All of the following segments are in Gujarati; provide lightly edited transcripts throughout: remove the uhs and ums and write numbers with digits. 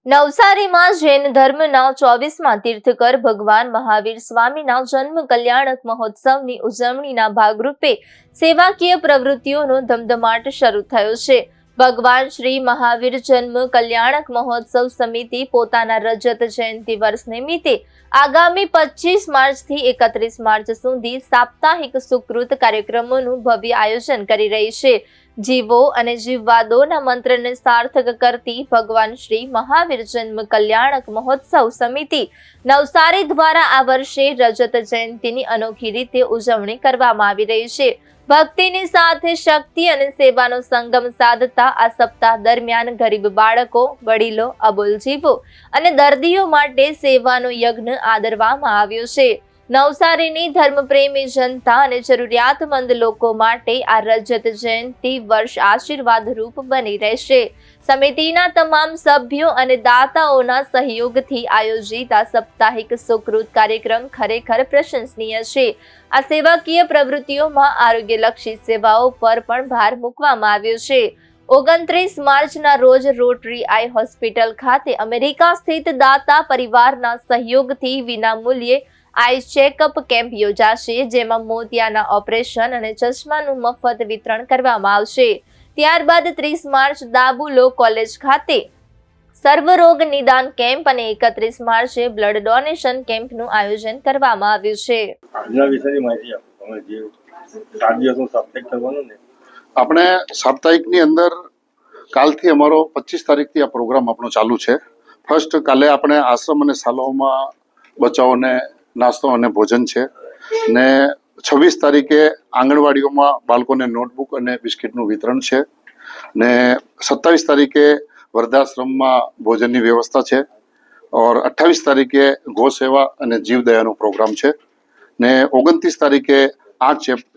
નવસારીમાં જૈન ધર્મના 24મા તીર્થકર ભગવાન મહાવીર સ્વામીના જન્મ કલ્યાણક મહોત્સવની ઉજવણીના ભાગરૂપે સેવાકીય પ્રવૃત્તિઓનો ધમધમાટ શરૂ થયો છે. ભગવાન શ્રી મહાવીર જન્મ કલ્યાણક મહોત્સવ સમિતિ પોતાના રજત જયંતિ વર્ષ નિમિત્તે આગામી 25 માર્ચથી 31 માર્ચ સુધી સાપ્તાહિક સુકૃત કાર્યક્રમોનું ભવ્ય આયોજન કરી રહી છે. જીવો અને જીવવાદોના મંત્રને સાર્થક કરતી ભગવાન શ્રી મહાવીર જન્મ કલ્યાણક મહોત્સવ સમિતિ નવસારી દ્વારા આ વર્ષે રજત જયંતિની અનોખી રીતે ઉજવણી કરવામાં આવી રહી છે. ભક્તિની સાથે શક્તિ અને સેવાનો સંગમ સાધતા આ સપ્તાહ દરમિયાન ગરીબ બાળકો, વડીલો, અબોલ જીવો અને દર્દીઓ માટે સેવાનો યજ્ઞ આદરવામાં આવ્યો છે. નવસારીની ધર્મપ્રેમી જનતા અને જરૂરિયાતમંદ લોકો માટે આ રજત જયંતિ વર્ષ આશીર્વાદ રૂપ બની રહેશે. સમિતિના તમામ સભ્યો અને દાતાઓના સહયોગથી આયોજિત આ સાપ્તાહિક સુકૃત કાર્યક્રમ ખરેખર પ્રશંસનીય છે. આ સેવાકીય પ્રવૃત્તિઓમાં આરોગ્યલક્ષી સેવાઓ પર પણ ભાર મૂકવામાં આવ્યો છે. 29 માર્ચના રોજ રોટરી આઈ હોસ્પિટલ ખાતે અમેરિકા સ્થિત દાતા પરિવારના સહયોગથી વિનામૂલ્યે આઈ ચેકઅપ કેમ્પ યોજાશે, જેમાં મોતિયાના ઓપરેશન અને ચશ્માનું મફત વિતરણ કરવામાં આવશે. ત્યારબાદ 30 માર્ચ દાબુલો કોલેજ ખાતે સર્વરોગ નિદાન કેમ્પ અને 31 માર્ચે બ્લડ ડોનેશન કેમ્પનું આયોજન કરવામાં આવ્યું છે. આપણે સાપ્તાહિકની અંદર કાલથી અમારો 25 તારીખથી આ પ્રોગ્રામ આપણો ચાલુ છે. ફર્સ્ટ કાલે આપણે આશ્રમ અને શાળાઓમાં બચ્ચાઓને નાસ્તો અને ભોજન છે ને 26 તારીખે આંગણવાડીઓમાં બાળકોને નોટબુક અને બિસ્કિટનું વિતરણ છે ને 27 તારીખે વૃદ્ધાશ્રમમાં ભોજનની વ્યવસ્થા છે ઓર 28 તારીખે ગૌ સેવા અને જીવદયાનો પ્રોગ્રામ છે ને 29 તારીખે આ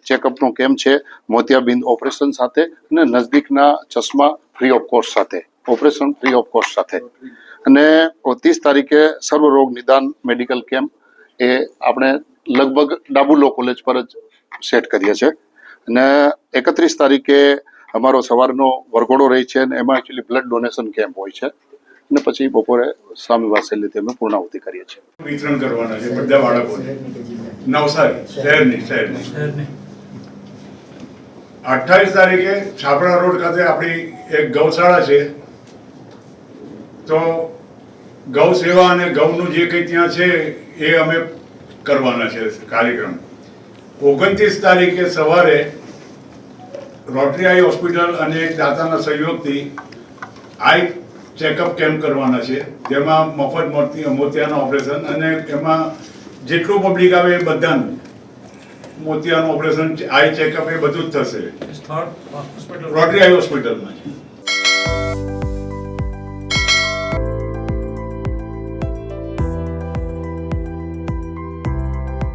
ચેકઅપનો કેમ્પ છે મોતિયાબિંદ ઓપરેશન સાથે અને નજદીકના ચશ્મા ફ્રી ઓફ કોસ્ટ સાથે ઓપરેશન ફ્રી ઓફ કોસ્ટ સાથે અને 30 તારીખે સર્વરોગ નિદાન મેડિકલ કેમ્પ એ આપણે લગભગ દાબુલો કોલેજ પર જ સેટ કરીએ છીએ અને 31 તારીખે અમારો સવારનો વરઘોડો રહી છે અને એમાં એકચ્યુઅલી બ્લડ ડોનેશન કેમ્પ હોય છે અને પછી બપોરે સ્વામી વાત્સલ્યથી અમે પૂર્ણાહુતિ કરીએ છીએ. વિતરણ કરવાના છે બધા બાળકોને નવસારી શહેરની 28 તારીખે છાપરા રોડ ખાતે આપણી એક ગૌશાળા છે, તો ગૌ સેવા અને ગૌનું જે કંઈ ત્યાં છે એ અમે કરવાના છે કાર્યક્રમ. 29 તારીખે સવારે રોટરી આઈ હોસ્પિટલ અને દાતાના સહયોગથી આઈ ચેકઅપ કેમ્પ કરવાના છે, જેમાં મફત મોતિયાના ઓપરેશન અને એમાં જેટલું પબ્લિક આવે એ બધાનું મોતિયાનું ઓપરેશન, આઈ ચેકઅપ એ બધું જ થશે રોટરી આઈ હોસ્પિટલમાં.